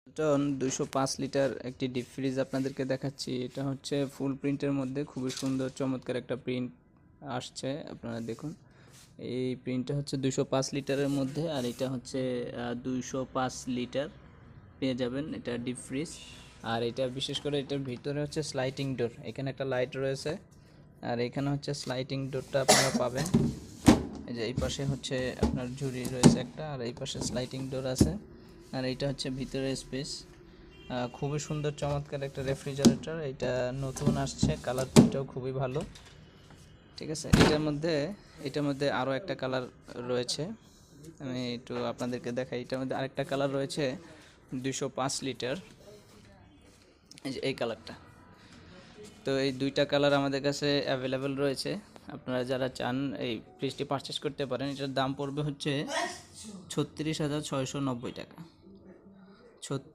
Ton 205 litre একটি deep fridge আপনাদেরকে দেখাচ্ছি। এটা হচ্ছে ফুল প্রিন্টের মধ্যে খুবই সুন্দর চমৎকার একটা প্রিন্ট আসছে। আপনারা দেখুন, এই প্রিন্টটা হচ্ছে 205 লিটারের মধ্যে, আর এটা হচ্ছে 205 লিটার পেয়ে যাবেন এটা ডিপ ফ্রিজ। আর এটা বিশেষ করে এটার ভিতরে হচ্ছে স্লাইডিং ডোর, এখানে একটা লাইট রয়েছে, আর এখানে হচ্ছে স্লাইডিং ডোরটা আপনারা পাবেন। এই যে এই পাশে হচ্ছে আপনার ঝুড়ি রয়েছে একটা, আর এই পাশে স্লাইডিং ডোর আছে, আর এইটা হচ্ছে ভিতরে স্পেস। খুবই সুন্দর চমৎকার একটা রেফ্রিজারেটর, এটা নতুন আসছে, কালার প্রিন্টটাও খুবই ভালো। ঠিক আছে, এটার মধ্যে আরও একটা কালার রয়েছে, আমি একটু আপনাদেরকে দেখাই। এটার মধ্যে আরেকটা কালার রয়েছে 205 লিটার, এই যে এই কালারটা। তো এই দুইটা কালার আমাদের কাছে অ্যাভেলেবেল রয়েছে। আপনারা যারা চান এই ফ্রিজটি পারচেস করতে পারেন। এটার দাম পড়বে হচ্ছে 36,690 টাকা।